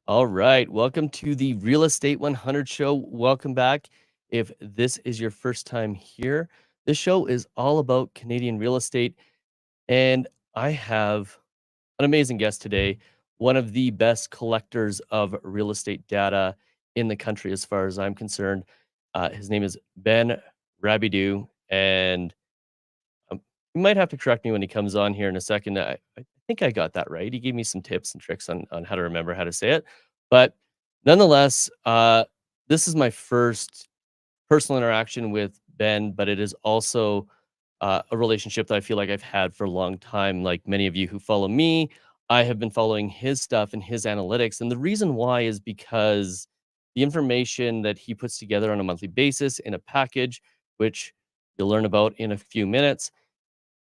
All right. Welcome to the Real Estate 100 show. Welcome back. If this is your first time here, this show is all about Canadian real estate. And I have an amazing guest today, one of the best collectors of real estate data in the country, as far as I'm concerned. His name is Ben Rabidoux. And you might have to correct me when he comes on here in a second. I think I got that right. He gave me some tips and tricks on how to remember how to say it. But nonetheless, this is my first personal interaction with Ben, but it is also a relationship that I feel like I've had for a long time. Like many of you who follow me, I have been following his stuff and his analytics. And the reason why is because the information that he puts together on a monthly basis in a package, which you'll learn about in a few minutes,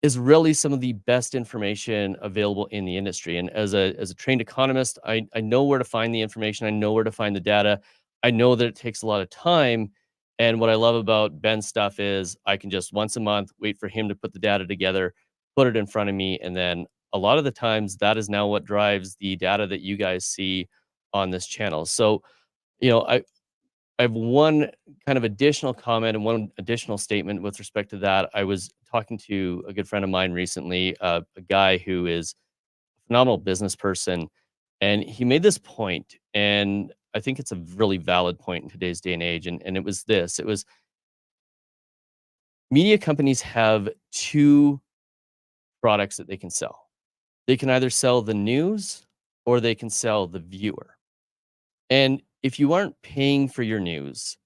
is really some of the best information available in the industry. And as a trained economist, I know where to find the information. I know where to find the data. I know that it takes a lot of time. And what I love about Ben's stuff is I can just once a month wait for him to put the data together, put it in front of me. And then a lot of the times that is now what drives the data that you guys see on this channel. So, you know, I have one kind of additional comment and one additional statement with respect to that. I was talking to a good friend of mine recently, a guy who is a phenomenal business person, and he made this point, and I think it's a really valid point in today's day and age. And it was this: it was media companies have two products that they can sell. They can either sell the news or they can sell the viewer. And if you aren't paying for your news,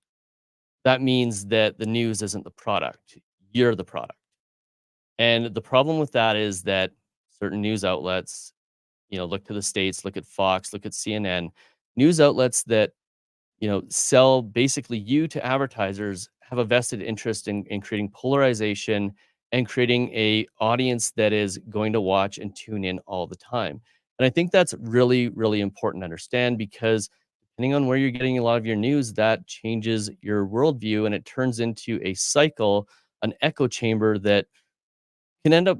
that means that the news isn't the product. You're the product. And the problem with that is that certain news outlets, look to the States, look at Fox, look at CNN, news outlets that, sell basically you to advertisers have a vested interest in creating polarization and creating a audience that is going to watch and tune in all the time. And I think that's really, really important to understand because depending on where you're getting a lot of your news, that changes your worldview and it turns into a cycle, an echo chamber that can end up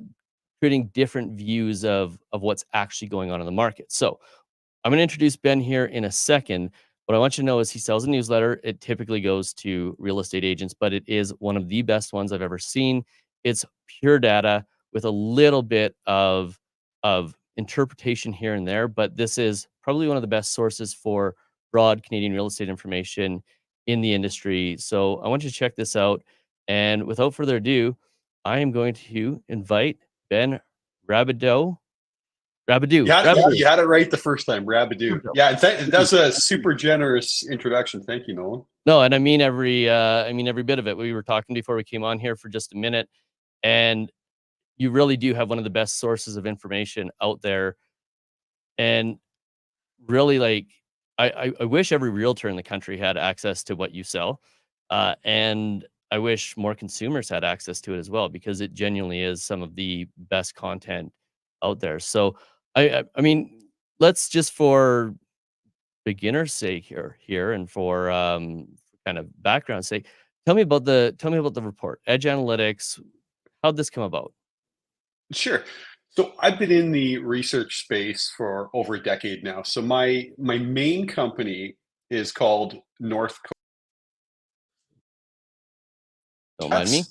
creating different views of what's actually going on in the market. So I'm going to introduce Ben here in a second. What I want you to know is he sells a newsletter. It typically goes to real estate agents, but it is one of the best ones I've ever seen. It's pure data with a little bit of interpretation here and there, but this is probably one of the best sources for broad Canadian real estate information in the industry. So I want you to check this out. And without further ado, I am going to invite Ben Rabidoux. Rabidoux. You had it right the first time, Rabidoux. Rabidoux. Yeah, that's a super generous introduction. Thank you, Nolan. No, and I mean every bit of it. We were talking before we came on here for just a minute, and you really do have one of the best sources of information out there. And really, like, I wish every realtor in the country had access to what you sell, and I wish more consumers had access to it as well because it genuinely is some of the best content out there. So, I mean, let's just for beginner's sake here and for kind of background sake, tell me about the report, Edge Analytics. How'd this come about? Sure. So I've been in the research space for over a decade now. So my main company is called North. Don't mind me.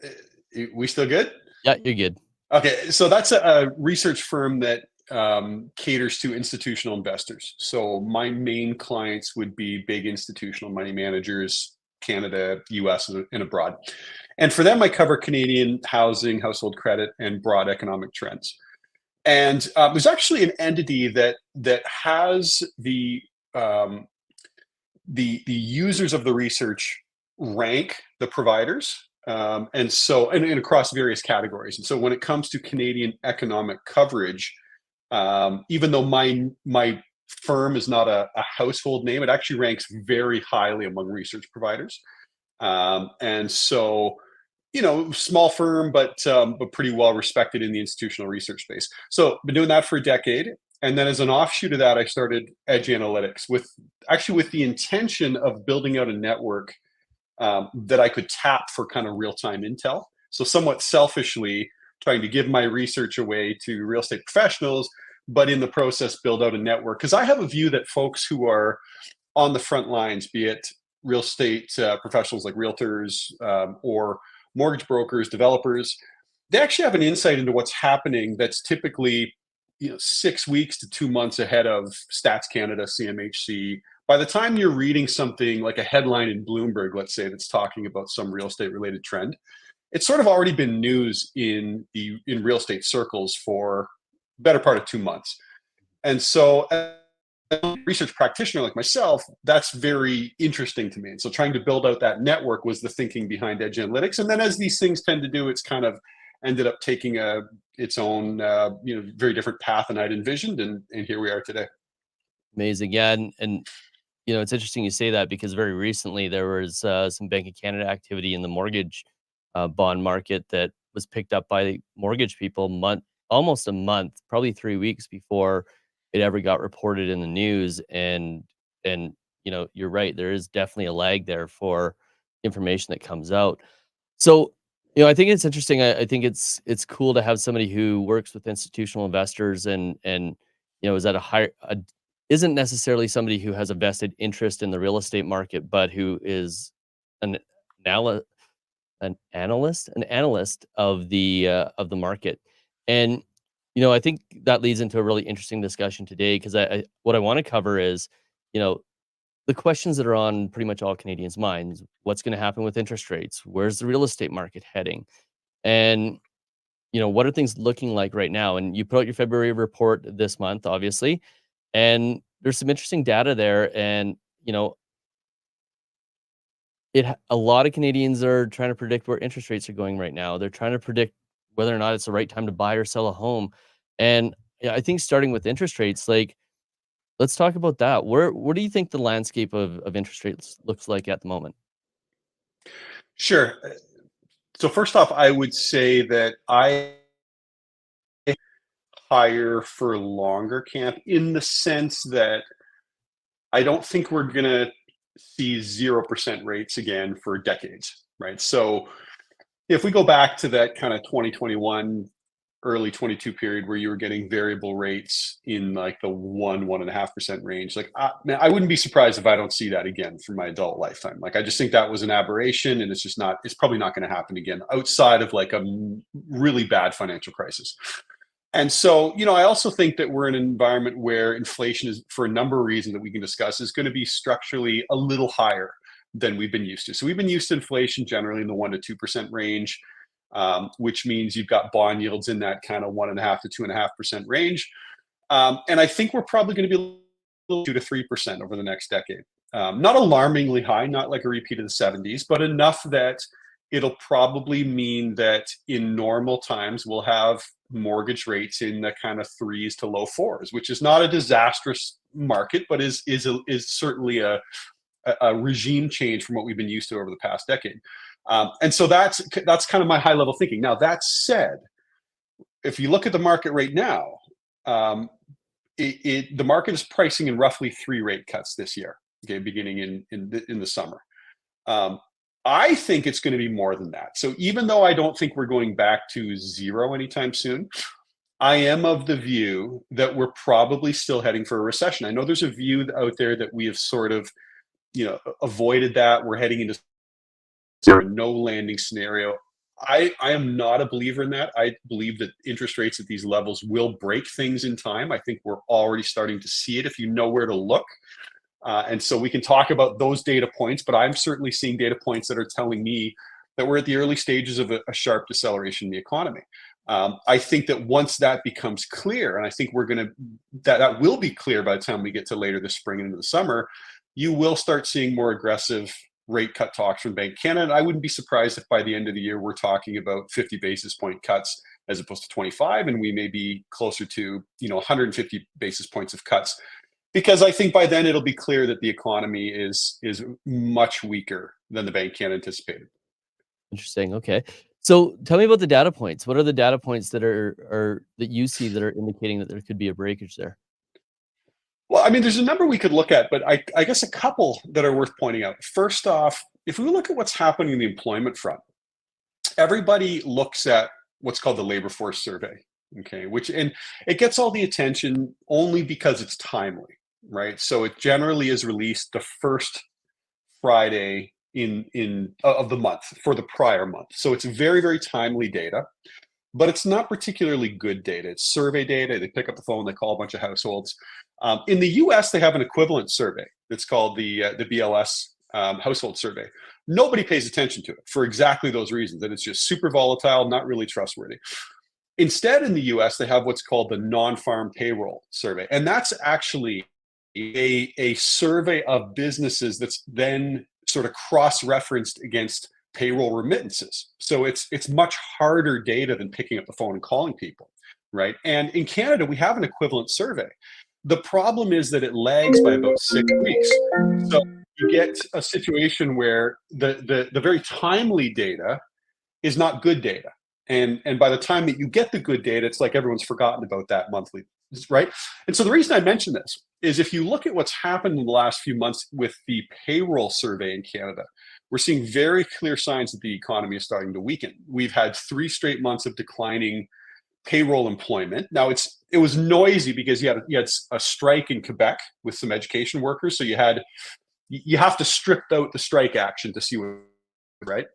That's we still good? Yeah, you're good. Okay, so that's a research firm that caters to institutional investors. So my main clients would be big institutional money managers, Canada, US, and abroad. And for them, I cover Canadian housing, household credit, and broad economic trends. And there's actually an entity that has the users of the research rank the providers, and across various categories. And so when it comes to Canadian economic coverage, even though my firm is not a household name, it actually ranks very highly among research providers. And so, small firm, but pretty well respected in the institutional research space. So been doing that for a decade. And then as an offshoot of that, I started Edge Analytics with the intention of building out a network that I could tap for kind of real-time intel. So somewhat selfishly trying to give my research away to real estate professionals, but in the process build out a network. Because I have a view that folks who are on the front lines, be it real estate professionals like realtors or mortgage brokers, developers, they actually have an insight into what's happening that's typically 6 weeks to 2 months ahead of Stats Canada, CMHC. By the time you're reading something like a headline in Bloomberg, let's say, that's talking about some real estate related trend, it's sort of already been news in real estate circles for the better part of 2 months. And so as a research practitioner like myself, that's very interesting to me. And so trying to build out that network was the thinking behind Edge Analytics. And then as these things tend to do, it's kind of ended up taking its own very different path than I'd envisioned. And here we are today. Amazing. Yeah. And it's interesting you say that because very recently there was some Bank of Canada activity in the mortgage bond market that was picked up by mortgage people almost a month, probably 3 weeks before it ever got reported in the news. And you're right. There is definitely a lag there for information that comes out. So, I think it's interesting. I think it's cool to have somebody who works with institutional investors and is at a higher isn't necessarily somebody who has a vested interest in the real estate market, but who is an anal- an analyst of the market. And I think that leads into a really interesting discussion today because what I want to cover is you know the questions that are on pretty much all Canadians' minds. What's going to happen with interest rates? Where's the real estate market heading? And what are things looking like right now? And you put out your February report this month, obviously, and there's some interesting data there. And a lot of Canadians are trying to predict where interest rates are going right now. They're trying to predict whether or not it's the right time to buy or sell a home. And yeah, I think starting with interest rates, like let's talk about that. Where do you think the landscape of interest rates looks like at the moment? Sure. So first off, I would say that I higher for longer camp in the sense that I don't think we're going to see 0% rates again for decades, right? So if we go back to that kind of 2021, early 22 period where you were getting variable rates in like the 1.5% range, like man, I wouldn't be surprised if I don't see that again for my adult lifetime. Like I just think that was an aberration, and it's probably not going to happen again outside of like a really bad financial crisis. And so, I also think that we're in an environment where inflation is, for a number of reasons that we can discuss, is going to be structurally a little higher than we've been used to. So we've been used to inflation generally in the 1% to 2% range, which means you've got bond yields in that kind of 1.5% to 2.5% range. And I think we're probably going to be a little 2 to 3% over the next decade. Not alarmingly high, not like a repeat of the 70s, but enough that it'll probably mean that in normal times we'll have mortgage rates in the kind of threes to low fours, which is not a disastrous market, but is certainly a regime change from what we've been used to over the past decade. And so that's kind of my high level thinking. Now that said, if you look at the market right now, the market is pricing in roughly 3 rate cuts this year, okay, beginning in the summer. I think it's going to be more than that. So even though I don't think we're going back to 0 anytime soon, I am of the view that we're probably still heading for a recession. I know there's a view out there that we have sort of, avoided that. We're heading into no landing scenario. I am not a believer in that. I believe that interest rates at these levels will break things in time. I think we're already starting to see it if you know where to look. And so we can talk about those data points, but I'm certainly seeing data points that are telling me that we're at the early stages of a sharp deceleration in the economy. I think that once that becomes clear, and I think that will be clear by the time we get to later this spring and into the summer, you will start seeing more aggressive rate cut talks from Bank of Canada. And I wouldn't be surprised if by the end of the year we're talking about 50 basis point cuts as opposed to 25, and we may be closer to 150 basis points of cuts, because I think by then it'll be clear that the economy is much weaker than the Bank of Canada anticipated. Interesting. Okay. So tell me about the data points. What are the data points that you see that are indicating that there could be a breakage there? Well, I mean, there's a number we could look at, but I guess a couple that are worth pointing out. First off, if we look at what's happening in the employment front, everybody looks at what's called the labor force survey. Okay, and it gets all the attention only because it's timely, right? So it generally is released the first Friday in of the month for the prior month. So it's very, very timely data, but it's not particularly good data. It's survey data. They pick up the phone, they call a bunch of households. In the US, they have an equivalent survey that's called the BLS household survey. Nobody pays attention to it for exactly those reasons, that it's just super volatile, not really trustworthy. Instead, in the US, they have what's called the non-farm payroll survey. And that's actually a survey of businesses that's then sort of cross-referenced against payroll remittances. So it's much harder data than picking up the phone and calling people, right? And in Canada, we have an equivalent survey. The problem is that it lags by about 6 weeks. So you get a situation where the very timely data is not good data. And by the time that you get the good data, it's like everyone's forgotten about that monthly, right? And so the reason I mention this is if you look at what's happened in the last few months with the payroll survey in Canada, we're seeing very clear signs that the economy is starting to weaken. We've had 3 straight months of declining payroll employment. Now it was noisy because you had a strike in Quebec with some education workers, so you have to strip out the strike action to see what, right?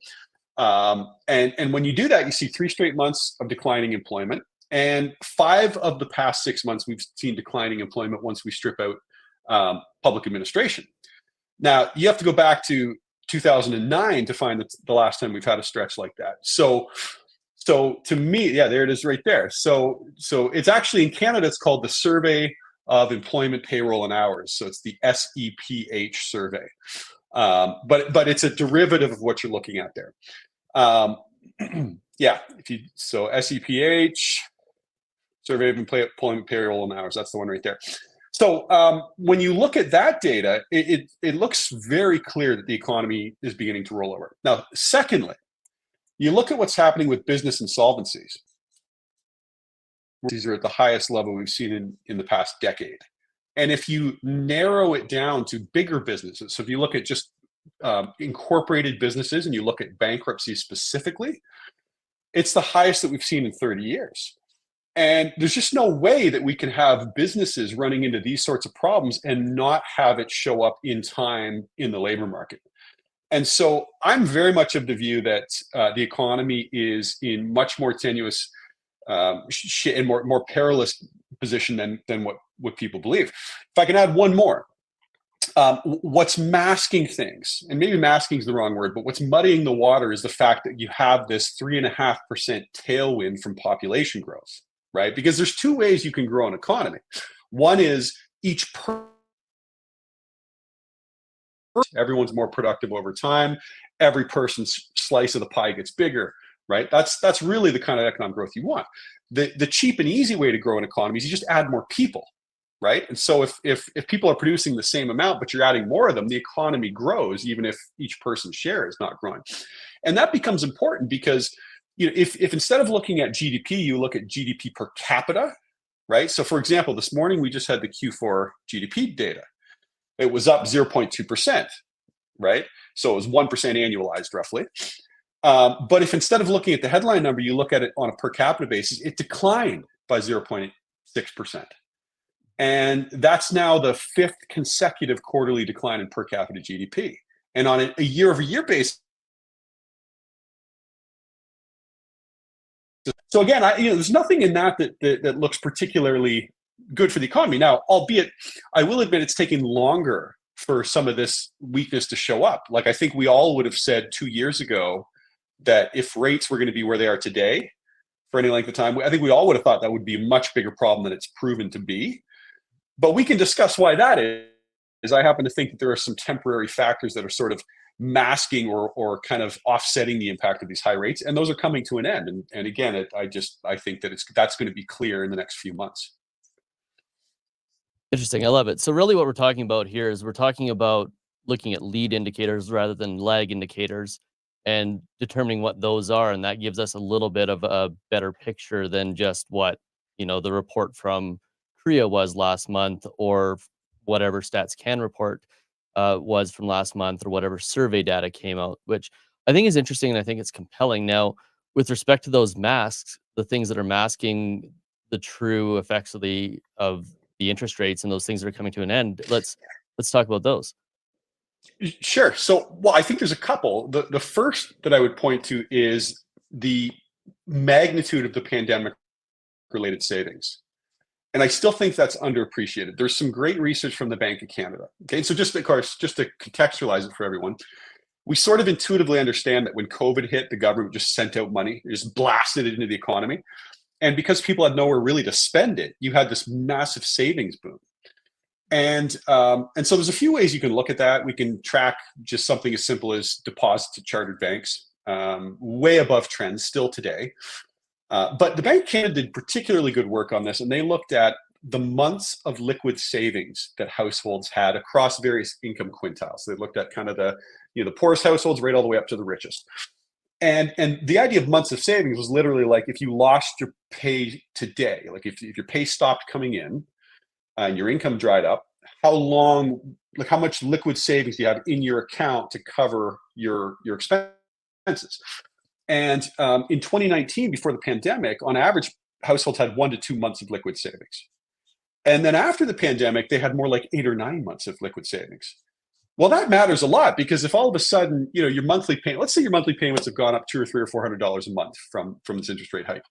And when you do that, you see 3 straight months of declining employment, and 5 of the past 6 months we've seen declining employment once we strip out public administration. Now you have to go back to 2009 to find the last time we've had a stretch like that. So to me, yeah, there it is right there. So it's actually in Canada, it's called the Survey of Employment, Payroll, and Hours. So it's the SEPH survey. But it's a derivative of what you're looking at there. Yeah, so SEPH, Survey of Employment, Payroll, and Hours. That's the one right there. So when you look at that data, it looks very clear that the economy is beginning to roll over. Now, secondly, you look at what's happening with business insolvencies. These are at the highest level we've seen in the past decade. And if you narrow it down to bigger businesses, so if you look at just incorporated businesses and you look at bankruptcy specifically, it's the highest that we've seen in 30 years. And there's just no way that we can have businesses running into these sorts of problems and not have it show up in time in the labor market. And so I'm very much of the view that the economy is in much more tenuous and more perilous position than what people believe. If I can add one more, what's masking things, and maybe masking is the wrong word, but what's muddying the water is the fact that you have this 3.5% tailwind from population growth, right? Because there's 2 ways you can grow an economy. One is everyone's more productive over time. Every person's slice of the pie gets bigger, right? That's really the kind of economic growth you want. The cheap and easy way to grow an economy is you just add more people, right? And so if people are producing the same amount, but you're adding more of them, the economy grows, even if each person's share is not growing. And that becomes important because if instead of looking at GDP, you look at GDP per capita, right? So for example, this morning we just had the Q4 GDP data. It was up 0.2%, right? So it was 1% annualized roughly. But if instead of looking at the headline number, you look at it on a per capita basis, it declined by 0.6%. And that's now the 5th consecutive quarterly decline in per capita GDP. And on a year-over-year basis, so again, there's nothing in that looks particularly good for the economy. Now, albeit, I will admit it's taking longer for some of this weakness to show up. Like I think we all would have said 2 years ago that if rates were going to be where they are today for any length of time, I think we all would have thought that would be a much bigger problem than it's proven to be. But we can discuss why that is. I happen to think that there are some temporary factors that are sort of masking or kind of offsetting the impact of these high rates, and those are coming to an end. And again, I think that that's going to be clear in the next few months. Interesting. I love it. So really what we're talking about here is we're talking about looking at lead indicators rather than lag indicators and determining what those are. And that gives us a little bit of a better picture than just what, the report from Korea was last month or whatever Stats Can report was from last month or whatever survey data came out, which I think is interesting and I think it's compelling. Now, with respect to those masks, the things that are masking the true effects of the interest rates and those things that are coming to an end, let's talk about those. Sure. So, well, I think there's a couple. The first that I would point to is the magnitude of the pandemic related savings. And I still think that's underappreciated. There's some great research from the Bank of Canada. Okay. So just of course, just to contextualize it for everyone, we sort of intuitively understand that when COVID hit, the government just sent out money, just blasted it into the economy. And because people had nowhere really to spend it, you had this massive savings boom. And so there's a few ways you can look at that. We can track just something as simple as deposits at chartered banks, way above trend still today. But the Bank of Canada did particularly good work on this, and they looked at the months of liquid savings that households had across various income quintiles. So they looked at kind of the poorest households right all the way up to the richest. And the idea of months of savings was literally like if you lost your pay today, like if your pay stopped coming in and your income dried up, how much liquid savings do you have in your account to cover your expenses? And in 2019, before the pandemic, on average, households had 1 to 2 months of liquid savings. And then after the pandemic, they had more like 8 or 9 months of liquid savings. Well, that matters a lot because if all of a sudden, your monthly payment, let's say your monthly payments have gone up $200 or $300 or $400 a month from this interest rate hike,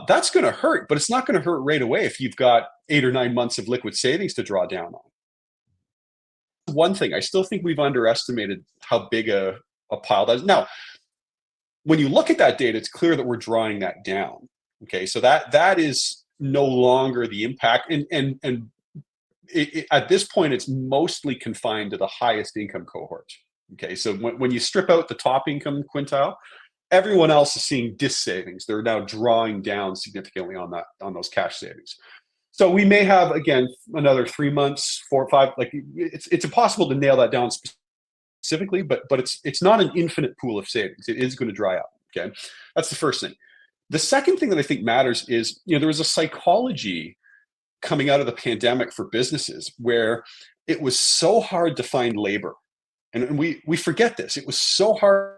that's going to hurt, but it's not going to hurt right away if you've got 8 or 9 months of liquid savings to draw down on. One thing, I still think we've underestimated how big a pile that is. Now, when you look at that data, it's clear that we're drawing that down. Okay, so that is no longer the impact, and at this point, it's mostly confined to the highest income cohorts. Okay, so when you strip out the top income quintile, everyone else is seeing dis savings. They're now drawing down significantly on those cash savings. So we may have again another 3 months, 4 or 5. Like it's impossible to nail that down specifically, but it's not an infinite pool of savings. It is going to dry up. Okay, that's the first thing. The second thing that I think matters is there was a psychology coming out of the pandemic for businesses where it was so hard to find labor, and we forget this. It was so hard.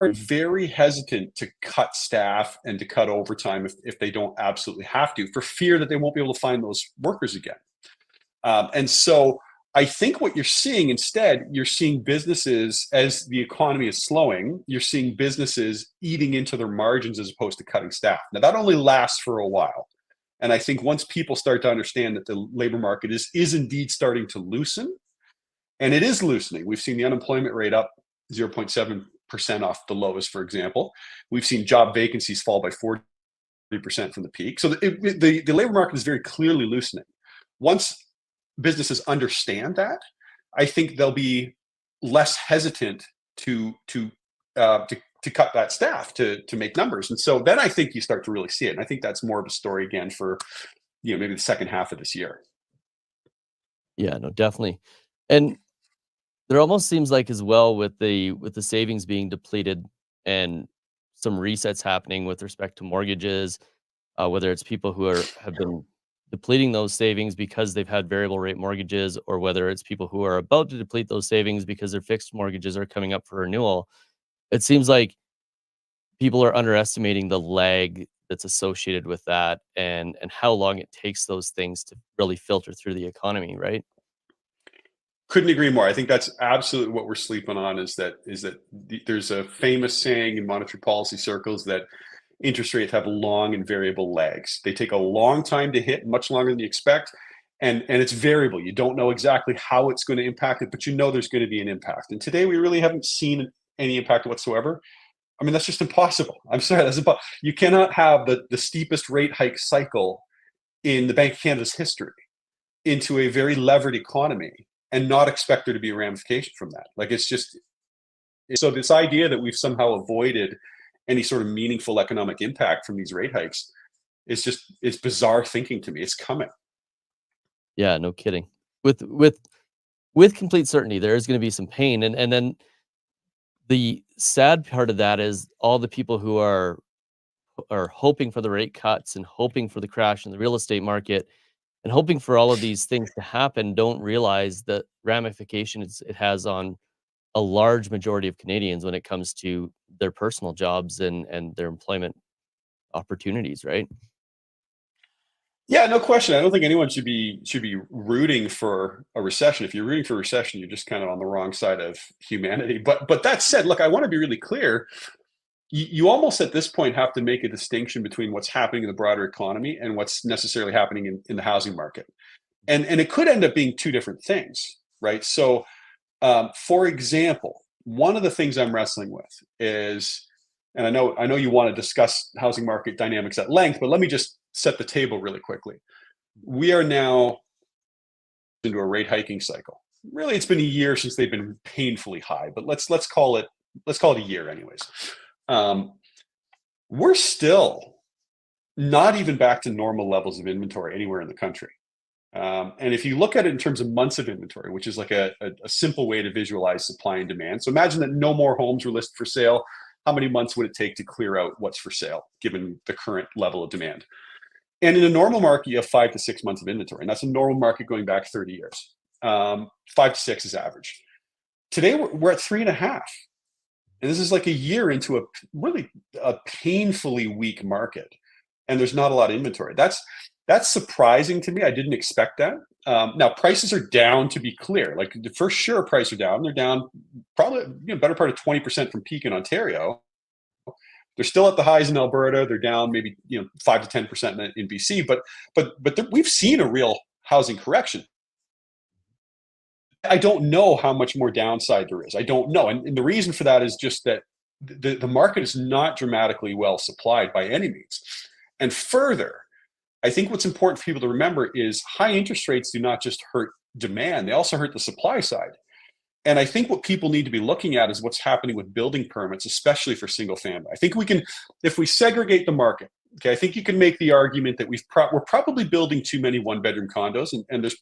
Very hesitant to cut staff and to cut overtime if they don't absolutely have to, for fear that they won't be able to find those workers again. And so I think what you're seeing instead, you're seeing businesses, as the economy is slowing, you're seeing businesses eating into their margins as opposed to cutting staff. Now, that only lasts for a while. And I think once people start to understand that the labor market is indeed starting to loosen, and it is loosening. We've seen the unemployment rate up 0.7% off the lows, for example. We've seen job vacancies fall by 40% from the peak. So the labor market is very clearly loosening. Once businesses understand that, I think they'll be less hesitant to cut that staff to make numbers. And so then I think you start to really see it. And I think that's more of a story again for maybe the second half of this year. Yeah, no, definitely. And there almost seems like as well with the savings being depleted and some resets happening with respect to mortgages, whether it's people who have been depleting those savings because they've had variable rate mortgages, or whether it's people who are about to deplete those savings because their fixed mortgages are coming up for renewal. It seems like people are underestimating the lag that's associated with that, and how long it takes those things to really filter through the economy, right? Couldn't agree more. I think that's absolutely what we're sleeping on. Is that there's a famous saying in monetary policy circles that interest rates have long and variable lags. They take a long time to hit, much longer than you expect, and it's variable. You don't know exactly how it's going to impact it, but there's going to be an impact. And today we really haven't seen any impact whatsoever. I mean, that's just impossible. I'm sorry, you cannot have the steepest rate hike cycle in the Bank of Canada's history into a very levered economy and not expect there to be a ramification from that. Like so this idea that we've somehow avoided any sort of meaningful economic impact from these rate hikes it's bizarre thinking to me. It's coming. Yeah, no kidding. With complete certainty, there is going to be some pain, and then the sad part of that is all the people who are hoping for the rate cuts and hoping for the crash in the real estate market and hoping for all of these things to happen don't realize the ramifications it has on a large majority of Canadians when it comes to their personal jobs and their employment opportunities, right? Yeah, no question. I don't think anyone should be rooting for a recession. If you're rooting for a recession, you're just kind of on the wrong side of humanity. But that said, look, I want to be really clear. You almost at this point have to make a distinction between what's happening in the broader economy and what's necessarily happening in the housing market. And it could end up being two different things, right? So, for example, one of the things I'm wrestling with is, and I know you want to discuss housing market dynamics at length, but let me just set the table really quickly. We are now into a rate hiking cycle. Really, it's been a year since they've been painfully high, but let's call it a year, anyways. Um, we're still not even back to normal levels of inventory anywhere in the country. And if you look at it in terms of months of inventory, which is like a simple way to visualize supply and demand. So imagine that no more homes were listed for sale. How many months would it take to clear out what's for sale, given the current level of demand? And in a normal market, you have 5 to 6 months of inventory. And that's a normal market going back 30 years. 5 to 6 is average. Today, we're at 3.5. And this is like a year into a painfully weak market. And there's not a lot of inventory. That's surprising to me. I didn't expect that. Now prices are down, to be clear. Like for sure, prices are down. They're down probably better part of 20% from peak in Ontario. They're still at the highs in Alberta. They're down maybe 5 to 10% in BC. But we've seen a real housing correction. I don't know how much more downside there is. I don't know, and the reason for that is just that the market is not dramatically well supplied by any means. And further, I think what's important for people to remember is high interest rates do not just hurt demand, they also hurt the supply side. And I think what people need to be looking at is what's happening with building permits, especially for single family. I think we can, if we segregate the market, okay, I think you can make the argument that we're probably building too many one-bedroom condos, and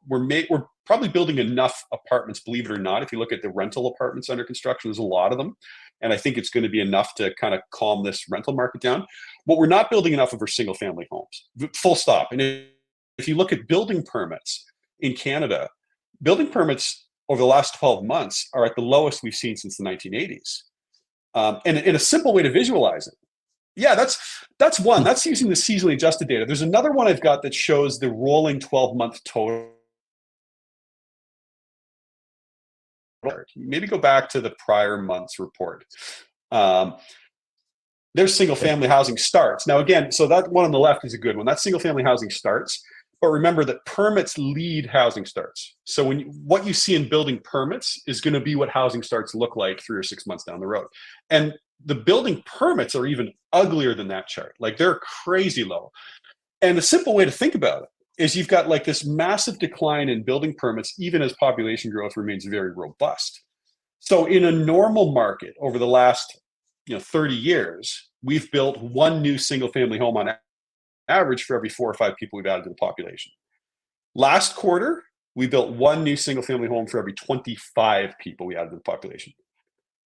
we're probably building enough apartments, believe it or not. If you look at the rental apartments under construction, there's a lot of them, and I think it's going to be enough to kind of calm this rental market down. What we're not building enough of are single-family homes, full stop. And if you look at building permits in Canada, building permits over the last 12 months are at the lowest we've seen since the 1980s. And in a simple way to visualize it, yeah, that's one. That's using the seasonally adjusted data. There's another one I've got that shows the rolling 12-month total. Maybe go back to the prior month's report. There's single-family housing starts. Now, again, so that one on the left is a good one. That's single-family housing starts. But remember that permits lead housing starts. So what you see in building permits is going to be what housing starts look like 3 or 6 months down the road. And the building permits are even uglier than that chart. Like they're crazy low. And the simple way to think about it is you've got like this massive decline in building permits, even as population growth remains very robust. So in a normal market over the last 30 years, we've built one new single family home on average for every 4 or 5 people we've added to the population. Last quarter, we built one new single family home for every 25 people we added to the population.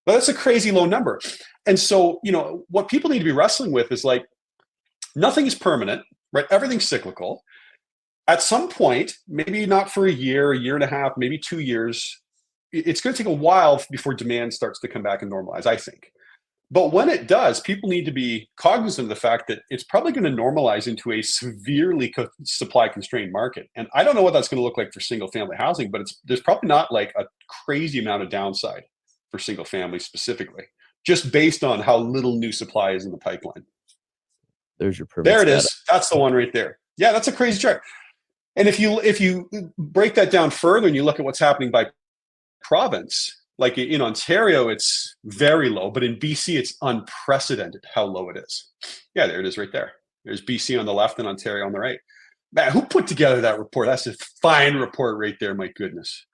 But that's a crazy low number. And so, what people need to be wrestling with is like, nothing is permanent, right? Everything's cyclical. At some point, maybe not for a year and a half, maybe 2 years, it's going to take a while before demand starts to come back and normalize, I think. But when it does, people need to be cognizant of the fact that it's probably going to normalize into a severely supply-constrained market. And I don't know what that's going to look like for single-family housing, but there's probably not like a crazy amount of downside for single-family specifically, just based on how little new supply is in the pipeline. There's your permits There it data. is. That's the one right there. Yeah, that's a crazy chart. And if you break that down further and you look at what's happening by province, like in Ontario, it's very low, but in BC, it's unprecedented how low it is. Yeah, there it is right there. There's BC on the left and Ontario on the right. Man, who put together that report? That's a fine report right there. My goodness.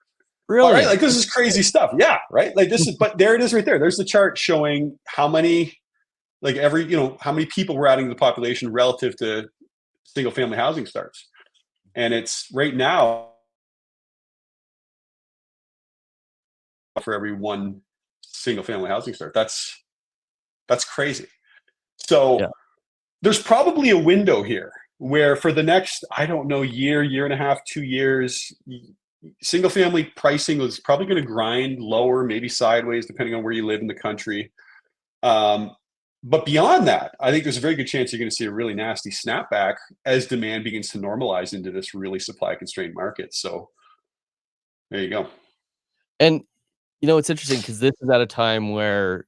Really? All right, like this is crazy stuff. Yeah, right. Like this is, but there it is right there. There's the chart showing how many, like how many people we're adding to the population relative to single family housing starts. And it's right now, for every one single family housing start. That's crazy. So Yeah. There's probably a window here where for the next, I don't know, year and a half, 2 years, single family pricing is probably going to grind lower, maybe sideways, depending on where you live in the country. But beyond that, I think there's a very good chance you're going to see a really nasty snapback as demand begins to normalize into this really supply constrained market. So there you go. And it's interesting because this is at a time where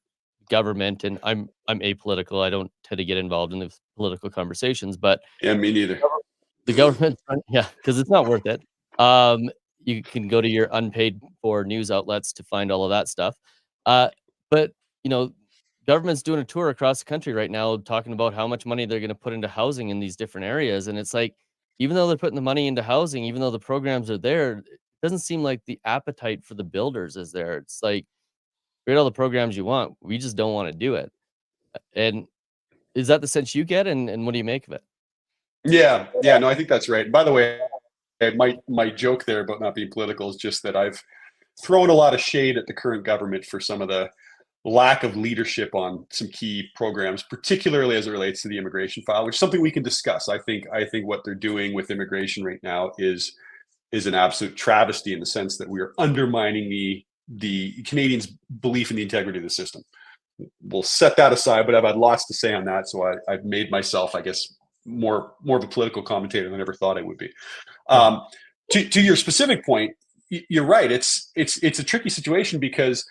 government, and I'm apolitical. I don't tend to get involved in the political conversations, but Yeah, me neither. the government, yeah, because it's not worth it. You can go to your unpaid for news outlets to find all of that stuff. Uh, but you know, government's doing a tour across the country right now, talking about how much money they're going to put into housing in these different areas, and it's like, even though they're putting the money into housing, even though the programs are there, it doesn't seem like the appetite for the builders is there. It's like, create all the programs you want, we just don't want to do it. And is that the sense you get? And what do you make of it? Yeah, yeah, no, I think that's right. By the way, my joke there about not being political is just that I've thrown a lot of shade at the current government for some of the lack of leadership on some key programs, particularly as it relates to the immigration file, which is something we can discuss. I think what they're doing with immigration right now is an absolute travesty in the sense that we are undermining the Canadians' belief in the integrity of the system. We'll set that aside, but I've had lots to say on that, so I've made myself, I guess, more of a political commentator than I ever thought I would be. Yeah. To your specific point, you're right. It's a tricky situation because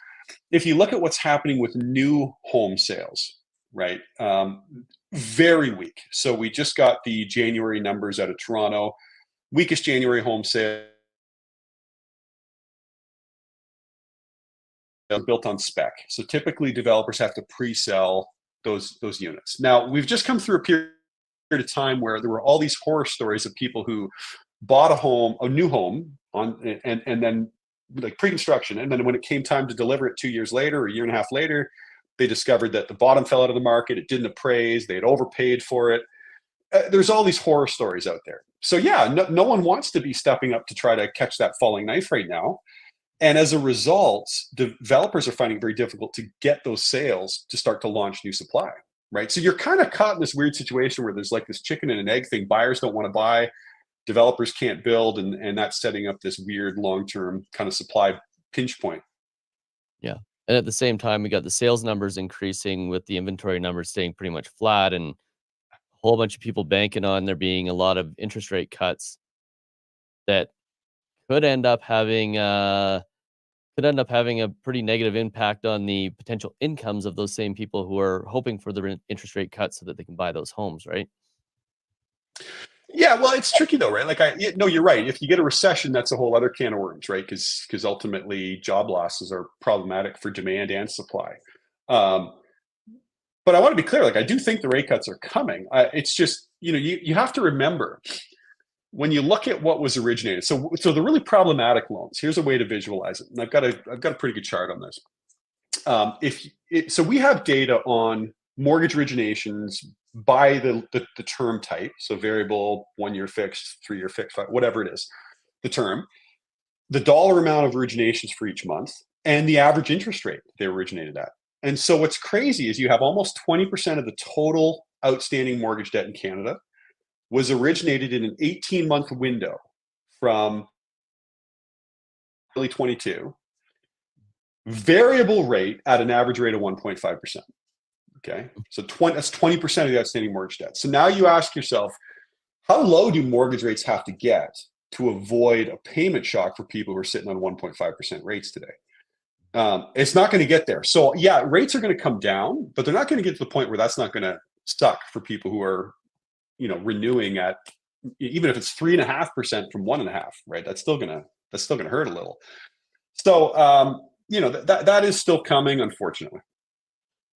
if you look at what's happening with new home sales, right? Very weak. So we just got the January numbers out of Toronto. Weakest January home sale built on spec. So typically developers have to pre-sell those units. Now we've just come through a period of time where there were all these horror stories of people who bought a new home and then like pre-construction, and then when it came time to deliver it 2 years later or a year and a half later, they discovered that the bottom fell out of the market. It didn't appraise. They had overpaid for it. There's all these horror stories out there. So yeah, no one wants to be stepping up to try to catch that falling knife right now. And as a result, developers are finding it very difficult to get those sales to start to launch new supply, right? So you're kind of caught in this weird situation where there's like this chicken and an egg thing. Buyers don't want to buy, developers can't build, and that's setting up this weird long-term kind of supply pinch point. Yeah. And at the same time, we got the sales numbers increasing with the inventory numbers staying pretty much flat, and a whole bunch of people banking on there being a lot of interest rate cuts that could end up having a pretty negative impact on the potential incomes of those same people who are hoping for the interest rate cuts so that they can buy those homes, right? Yeah, well, it's tricky though, right? No, you're right. If you get a recession, that's a whole other can of worms, right? Because ultimately, job losses are problematic for demand and supply. Um, but I want to be clear. Like, I do think the rate cuts are coming. It's just you have to remember when you look at what was originated. So the really problematic loans. Here's a way to visualize it, and I've got a pretty good chart on this. So we have data on mortgage originations by the term type, so variable, 1 year fixed, 3 year fixed, whatever it is, the term, the dollar amount of originations for each month, and the average interest rate they originated at. And so what's crazy is you have almost 20% of the total outstanding mortgage debt in Canada was originated in an 18-month window from early 22, variable rate at an average rate of 1.5%. Okay, so that's 20% of the outstanding mortgage debt. So now you ask yourself, how low do mortgage rates have to get to avoid a payment shock for people who are sitting on 1.5% rates today? It's not going to get there. So yeah, rates are going to come down, but they're not going to get to the point where that's not going to suck for people who are, renewing at, even if it's 3.5% from 1.5, right? That's still gonna hurt a little. So that is still coming, unfortunately.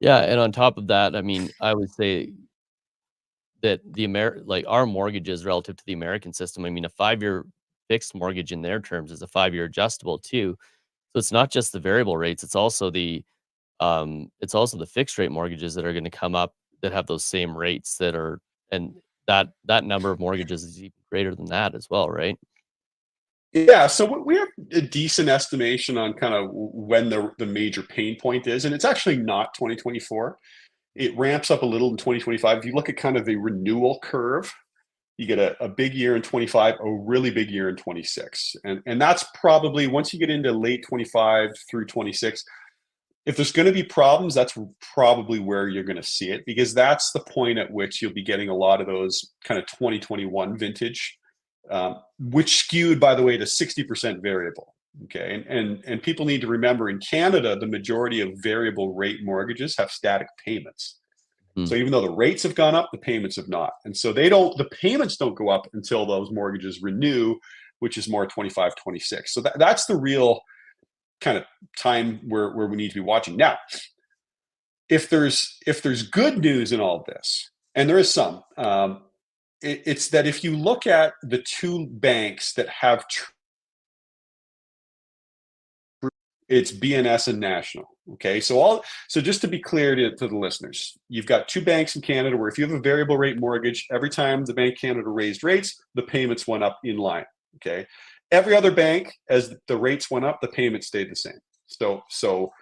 Yeah, and on top of that, I mean, I would say that like our mortgages relative to the American system, I mean, a 5-year fixed mortgage in their terms is a 5-year adjustable too. So it's not just the variable rates, it's also the fixed rate mortgages that are going to come up that have those same rates that are, and that number of mortgages is even greater than that as well, right? Yeah, so we have a decent estimation on kind of when the major pain point is, and it's actually not 2024. It ramps up a little in 2025. If you look at kind of the renewal curve, you get a big year in 25, a really big year in 26. And that's probably, once you get into late 25 through 26, If there's going to be problems, that's probably where you're going to see it, because that's the point at which you'll be getting a lot of those kind of 2021 vintage, which skewed, by the way, to 60% variable. Okay, and people need to remember, in Canada, the majority of variable rate mortgages have static payments. Hmm. So even though the rates have gone up, the payments have not. And so the payments don't go up until those mortgages renew, which is more 25, 26. So that's the real kind of time where we need to be watching. Now, if there's good news in all of this, and there is some, it's that if you look at the two banks that have it's BNS and National. Okay, so just to be clear to the listeners, you've got two banks in Canada where if you have a variable rate mortgage, every time the Bank of Canada raised rates, the payments went up in line. Okay, every other bank, as the rates went up, the payments stayed the same. So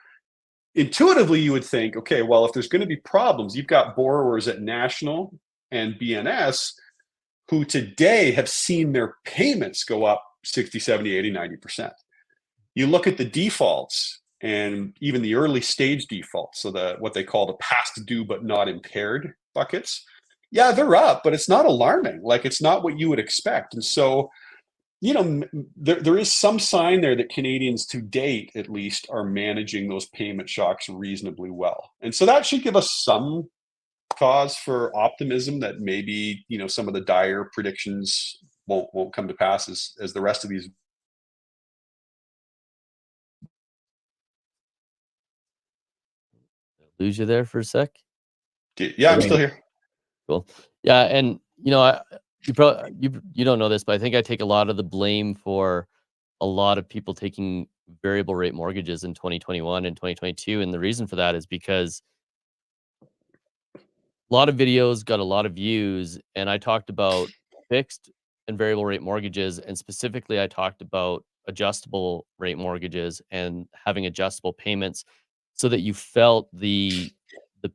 intuitively, you would think, okay, well, if there's going to be problems, you've got borrowers at National and BNS who today have seen their payments go up 60, 70, 80, 90%. You look at the defaults and even the early stage defaults, so what they call the past due but not impaired buckets. Yeah, they're up, but it's not alarming. Like, it's not what you would expect. And so, there is some sign there that Canadians, to date at least, are managing those payment shocks reasonably well. And so that should give us some cause for optimism that maybe, some of the dire predictions won't come to pass as the rest of these. Lose you there for a sec. Yeah, I'm still here. Cool. Yeah, and you don't know this, but I think I take a lot of the blame for a lot of people taking variable rate mortgages in 2021 and 2022, and the reason for that is because a lot of videos got a lot of views, and I talked about fixed and variable rate mortgages, and specifically I talked about adjustable rate mortgages and having adjustable payments so that you felt the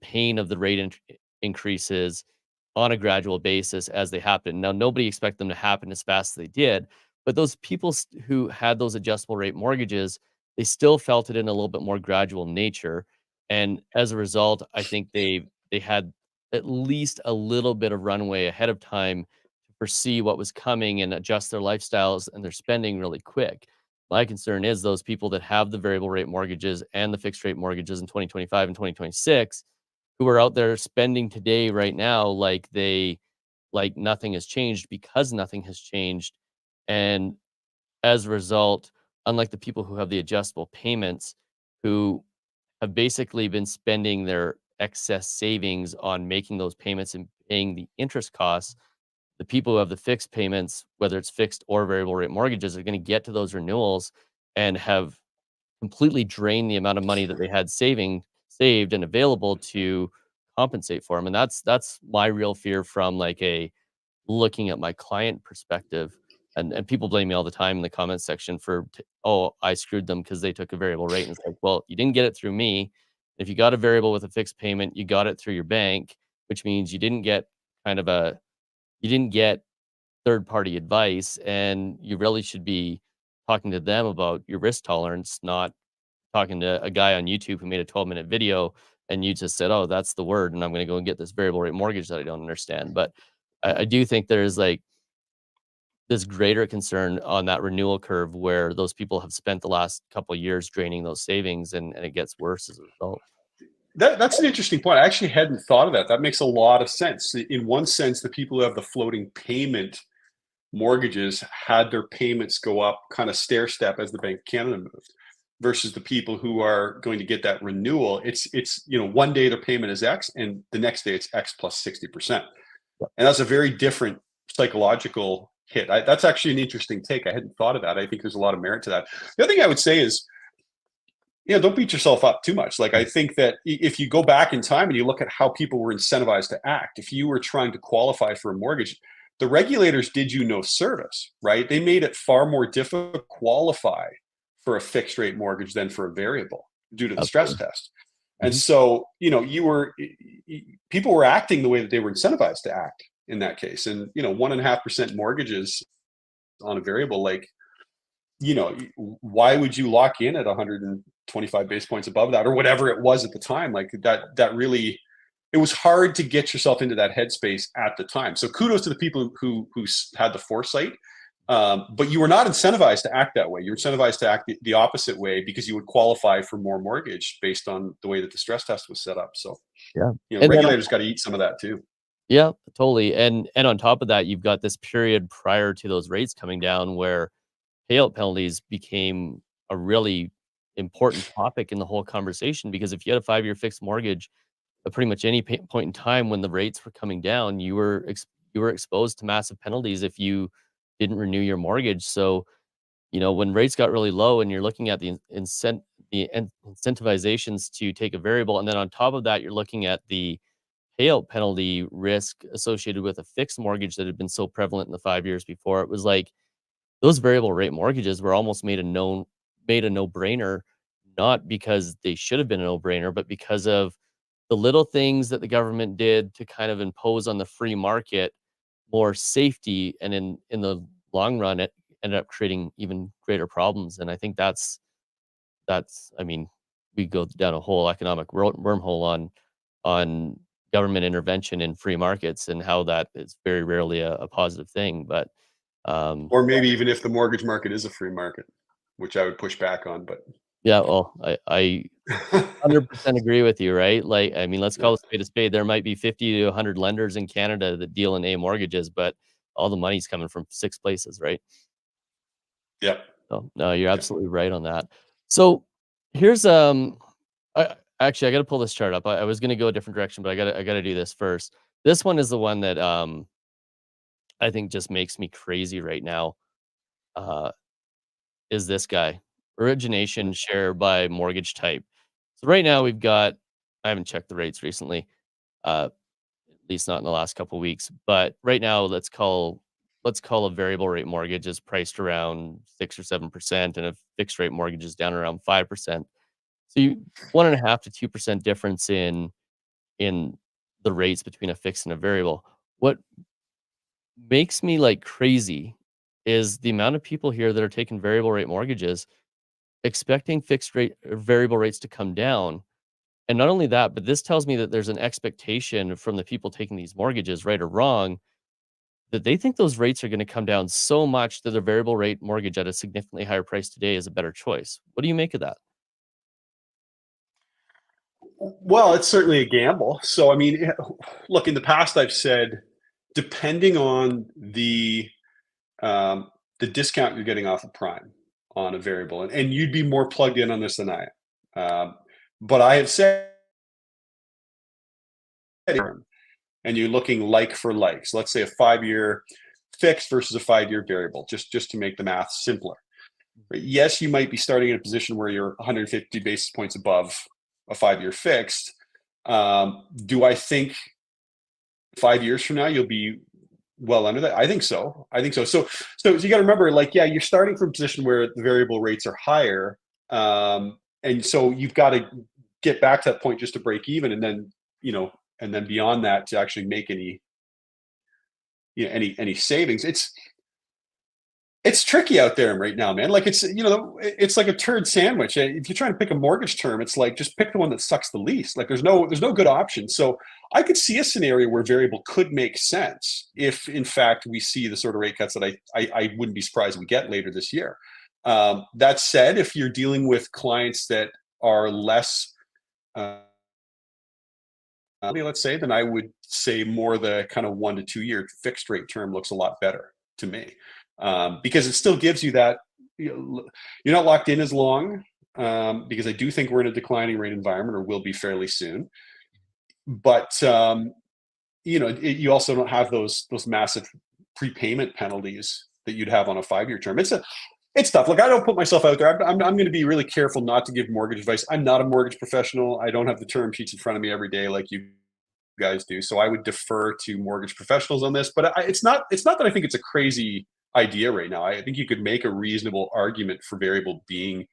pain of the increases on a gradual basis as they happen. Now, nobody expect them to happen as fast as they did, but those people who had those adjustable rate mortgages, they still felt it in a little bit more gradual nature, and as a result, I think they had at least a little bit of runway ahead of time to foresee what was coming and adjust their lifestyles and their spending really quick. My concern is those people that have the variable rate mortgages and the fixed rate mortgages in 2025 and 2026 who are out there spending today right now like nothing has changed because nothing has changed. And as a result, unlike the people who have the adjustable payments, who have basically been spending their excess savings on making those payments and paying the interest costs, the people who have the fixed payments, whether it's fixed or variable rate mortgages, are going to get to those renewals and have completely drained the amount of money that they had saved and available to compensate for them. And that's my real fear from like a looking at my client perspective. And people blame me all the time in the comments section for, oh, I screwed them because they took a variable rate. And it's like, well, you didn't get it through me. If you got a variable with a fixed payment, you got it through your bank, which means you didn't get kind of you didn't get third party advice. And you really should be talking to them about your risk tolerance, not talking to a guy on YouTube who made a 12-minute video and you just said, oh, that's the word. And I'm going to go and get this variable rate mortgage that I don't understand. But I do think there's like this greater concern on that renewal curve where those people have spent the last couple of years draining those savings and it gets worse as a result. That's an interesting point. I actually hadn't thought of that. That makes a lot of sense. In one sense, the people who have the floating payment mortgages had their payments go up kind of stair step as the Bank of Canada moved, versus the people who are going to get that renewal. It's one day their payment is X and the next day it's X plus 60%. And that's a very different psychological hit. That's actually an interesting take. I hadn't thought of that. I think there's a lot of merit to that. The other thing I would say is, don't beat yourself up too much. Like, I think that if you go back in time and you look at how people were incentivized to act, if you were trying to qualify for a mortgage, the regulators did you no service, right? They made it far more difficult to qualify for a fixed rate mortgage than for a variable due to the stress test. And so, people were acting the way that they were incentivized to act in that case. And, 1.5% mortgages on a variable, like, why would you lock in at 100 25 base points above that, or whatever it was at the time. Like that really, it was hard to get yourself into that headspace at the time. So kudos to the people who had the foresight. But you were not incentivized to act that way. You're incentivized to act the opposite way because you would qualify for more mortgage based on the way that the stress test was set up. So, Yeah. And then regulators got to eat some of that too. yeah, totally. And on top of that, you've got this period prior to those rates coming down where payout penalties became a really important topic in the whole conversation, because if you had a 5-year fixed mortgage, at pretty much any point in time when the rates were coming down, you were exposed to massive penalties if you didn't renew your mortgage. So, when rates got really low and you're looking at the incentivizations to take a variable, and then on top of that, you're looking at the payout penalty risk associated with a fixed mortgage that had been so prevalent in the 5 years before, it was like those variable rate mortgages were almost made a no-brainer, not because they should have been a no-brainer, but because of the little things that the government did to kind of impose on the free market more safety, and in the long run, it ended up creating even greater problems. And I think I mean, we go down a whole economic wormhole on government intervention in free markets and how that is very rarely a positive thing. But Or maybe even if the mortgage market is a free market, which I would push back on, but yeah, well, I 100% agree with you, right? Like, I mean, let's yeah, call a spade a spade. There might be 50 to 100 lenders in Canada that deal in A mortgages, but all the money's coming from 6 places, right? yeah, So, no, you're yeah. absolutely right on that. So, here's, actually, I gotta pull this chart up. I was gonna go a different direction, but I gotta do this first. This one is the one that, I think just makes me crazy right now, uh, is this guy. Origination share by mortgage type. So right now we've got, I haven't checked the rates recently, at least not in the last couple weeks, but right now let's call a variable rate mortgage is priced around 6 or 7%, and a fixed rate mortgage is down around 5%. So you 1.5 to 2% difference in the rates between a fixed and a variable. What makes me like crazy is the amount of people here that are taking variable rate mortgages expecting fixed rate or variable rates to come down. And not only that, but this tells me that there's an expectation from the people taking these mortgages, right or wrong, that they think those rates are going to come down so much that a variable rate mortgage at a significantly higher price today is a better choice. What do you make of that? Well, it's certainly a gamble. So, I mean, look, in the past, I've said, depending on the discount you're getting off of prime on a variable, and you'd be more plugged in on this than I am. But I have said, and you're looking like for like. So let's say a 5-year fixed versus a 5-year variable, just to make the math simpler. Yes, you might be starting in a position where you're 150 basis points above a 5-year fixed. Do I think 5 years from now you'll be well under that? I think so. I think so. So you got to remember, like, yeah, you're starting from a position where the variable rates are higher, and so you've got to get back to that point just to break even, and then and then beyond that to actually make any savings. It's tricky out there right now, man. Like it's like a turd sandwich. If you're trying to pick a mortgage term, it's like just pick the one that sucks the least. Like there's no good option. So I could see a scenario where variable could make sense if, in fact, we see the sort of rate cuts that I wouldn't be surprised we get later this year. That said, if you're dealing with clients that are less, let's say, then I would say more the kind of 1 to 2 year fixed rate term looks a lot better to me, because it still gives you that you're not locked in as long, because I do think we're in a declining rate environment, or will be fairly soon. But you also don't have those massive prepayment penalties that you'd have on a 5-year term. It's tough. Look, I don't put myself out there. I'm going to be really careful not to give mortgage advice. I'm not a mortgage professional. I don't have the term sheets in front of me every day like you guys do. So I would defer to mortgage professionals on this. But it's not that I think it's a crazy idea right now. I think you could make a reasonable argument for variable being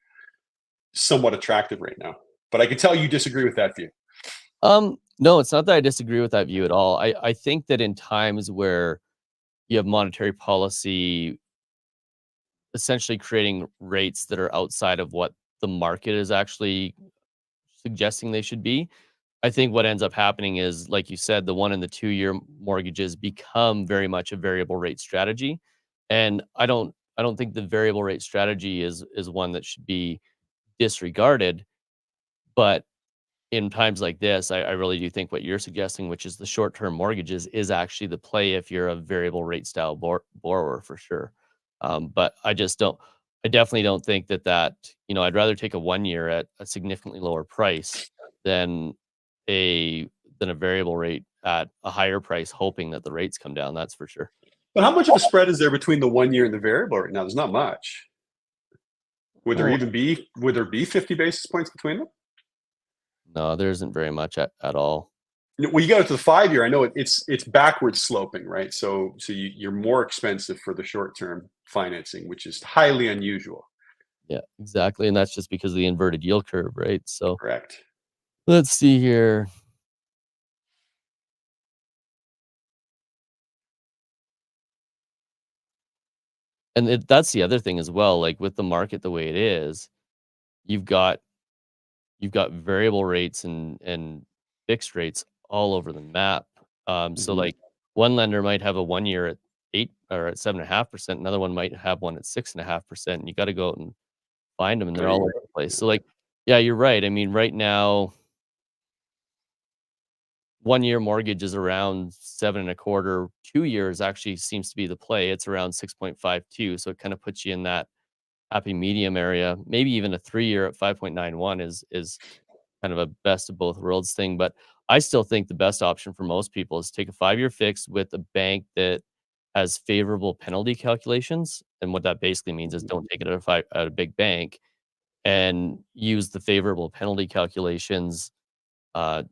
somewhat attractive right now. But I can tell you disagree with that view. No, it's not that I disagree with that view at all. I think that in times where you have monetary policy essentially creating rates that are outside of what the market is actually suggesting they should be. I think what ends up happening is, like you said, the 1 and the 2-year mortgages become very much a variable rate strategy, and I don't think the variable rate strategy is one that should be disregarded, but in times like this, I really do think what you're suggesting, which is the short-term mortgages, is actually the play if you're a variable rate style borrower for sure. But I definitely don't think that, I'd rather take a 1 year at a significantly lower price than a than a variable rate at a higher price, hoping that the rates come down. That's for sure. But how much of a spread is there between the 1 year and the variable right now? There's not much. Oh, Would there be 50 basis points between them? no, there isn't very much at all. Well, you go to the 5 year. I know it's backward sloping, right? So you're more expensive for the short term financing, which is highly unusual. Yeah, exactly. And that's just because of the inverted yield curve, right? So Correct. let's see here. And that's the other thing as well. Like with the market the way it is, you've got you've got variable rates and fixed rates all over the map. So Hmm. like one lender might have a 1 year at 8 or at 7.5%, another one might have one at 6.5%. And you got to go out and find them, and they're all Agree. over the place. So like, yeah, you're right. I mean, right now, 1 year mortgage is around 7 and a quarter. 2 years actually seems to be the play. It's around 6.52. So it kind of puts you in that happy medium area. Maybe even a 3 year at 5.91 is kind of a best of both worlds thing. But I still think the best option for most people is take a 5 year fix with a bank that has favorable penalty calculations. And what that basically means is don't Mhm. take it at a big bank, and use the favorable penalty calculations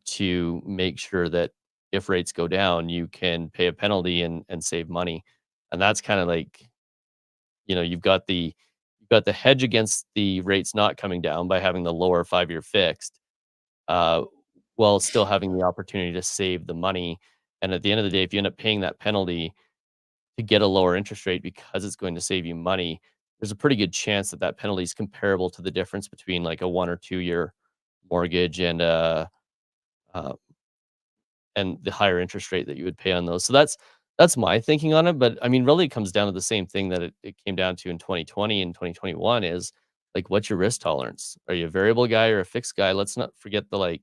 to make sure that if rates go down, you can pay a penalty and save money. And that's kind of like, you've got the hedge against the rates not coming down by having the lower 5 year fixed, uh, while still having the opportunity to save the money. And at the end of the day, if you end up paying that penalty to get a lower interest rate because it's going to save you money, there's a pretty good chance that that penalty is comparable to the difference between like a 1 or 2 year mortgage uh, and the higher interest rate that you would pay on those. So that's my thinking on it. But I mean, really, it comes down to the same thing that it came down to in 2020 and 2021 is like, what's your risk tolerance? Are you a variable guy or a fixed guy? Let's not forget the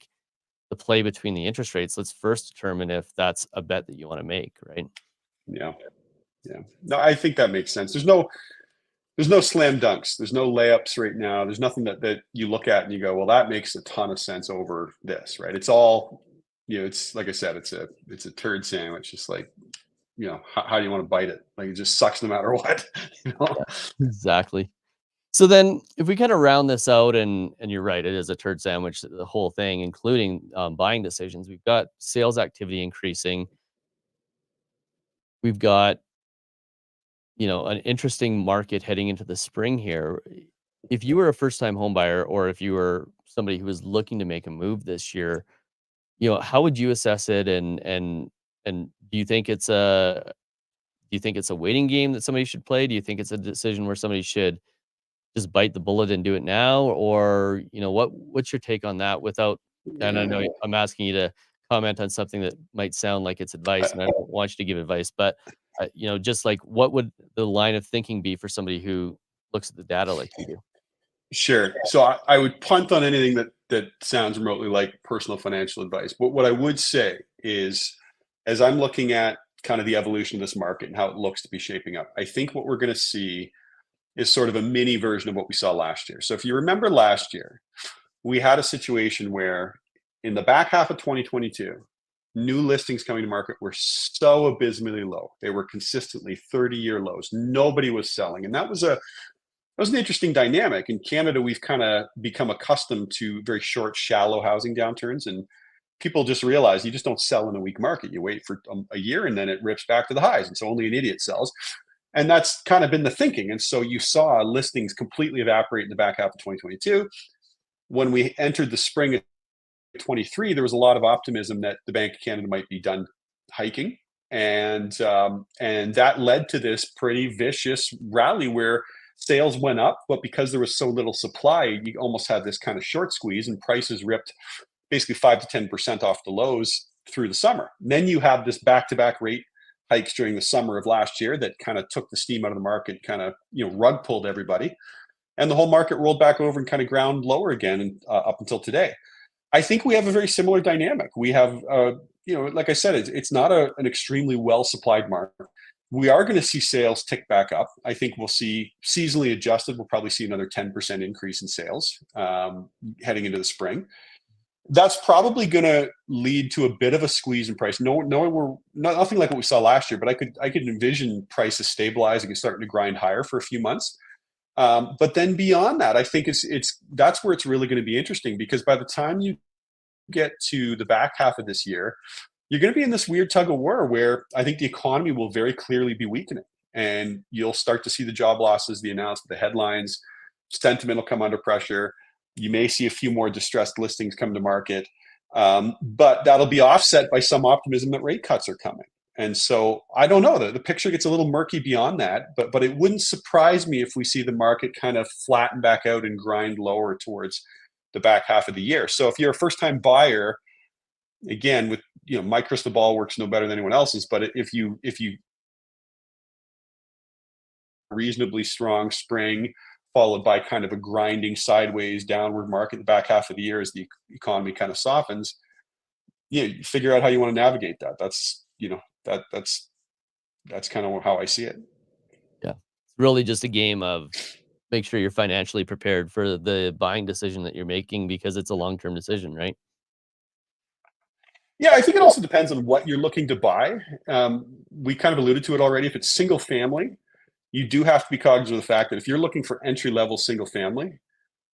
play between the interest rates. Let's first determine if that's a bet that you want to make, right? Yeah. Yeah. No, I think that makes sense. There's no slam dunks. There's no layups right now. There's nothing that you look at and you go, well, that makes a ton of sense over this, right? It's all, it's like I said, it's a turd sandwich. Just like, how do you want to bite it? Like it just sucks no matter what, you know? Yeah, exactly. So then, if we kind of round this out, and you're right, it is a turd sandwich, the whole thing, including buying decisions. We've got sales activity increasing. We've got an interesting market heading into the spring here. If you were a first time home buyer, or if you were somebody who was looking to make a move this year, how would you assess it? And do you think it's a waiting game that somebody should play? Do you think it's a decision where somebody should just bite the bullet and do it now? Or, what's your take on that without, and I know Yeah. I'm asking you to comment on something that might sound like it's advice, and I don't want you to give advice, but, just like, what would the line of thinking be for somebody who looks at the data like you do? Sure. So I would punt on anything that sounds remotely like personal financial advice. But what I would say is, as I'm looking at kind of the evolution of this market and how it looks to be shaping up, I think what we're going to see is sort of a mini version of what we saw last year. So if you remember last year, we had a situation where in the back half of 2022, new listings coming to market were so abysmally low. They were consistently 30-year lows. Nobody was selling. And that was an interesting dynamic. In Canada, we've kind of become accustomed to very short, shallow housing downturns, and people just realize you just don't sell in a weak market. You wait for a year, and then it rips back to the highs, and so only an idiot sells. And that's kind of been the thinking. And so you saw listings completely evaporate in the back half of 2022. When we entered the spring of 23, there was a lot of optimism that the Bank of Canada might be done hiking, and that led to this pretty vicious rally where sales went up, but because there was so little supply, you almost had this kind of short squeeze, and prices ripped basically 5 to 10% off the lows through the summer. And then you have this back-to-back rate hikes during the summer of last year that kind of took the steam out of the market, kind of rug pulled everybody, and the whole market rolled back over and kind of ground lower again up until today. I think we have a very similar dynamic. We have, like I said, it's not an extremely well supplied market. We are going to see sales tick back up. I think we'll see seasonally adjusted. We'll probably see another 10% increase in sales heading into the spring. That's probably going to lead to a bit of a squeeze in price. No, we're nothing like what we saw last year, but I could envision prices stabilizing and starting to grind higher for a few months. But then beyond that, I think that's where it's really going to be interesting, because by the time you get to the back half of this year, you're going to be in this weird tug of war where I think the economy will very clearly be weakening, and you'll start to see the job losses, the announcement, the headlines, sentiment will come under pressure. You may see a few more distressed listings come to market, but that'll be offset by some optimism that rate cuts are coming. And so I don't know, the picture gets a little murky beyond that, but it wouldn't surprise me if we see the market kind of flatten back out and grind lower towards the back half of the year. So if you're a first-time buyer, again, with my crystal ball works no better than anyone else's, but if you reasonably strong spring followed by kind of a grinding sideways downward market the back half of the year as the economy kind of softens, you figure out how you want to navigate that. That's that's kind of how I see it. Yeah. It's really just a game of make sure you're financially prepared for the buying decision that you're making, because it's a long-term decision, right? Yeah, I think it also depends on what you're looking to buy. We kind of alluded to it already. If it's single family, you do have to be cognizant of the fact that if you're looking for entry-level single family,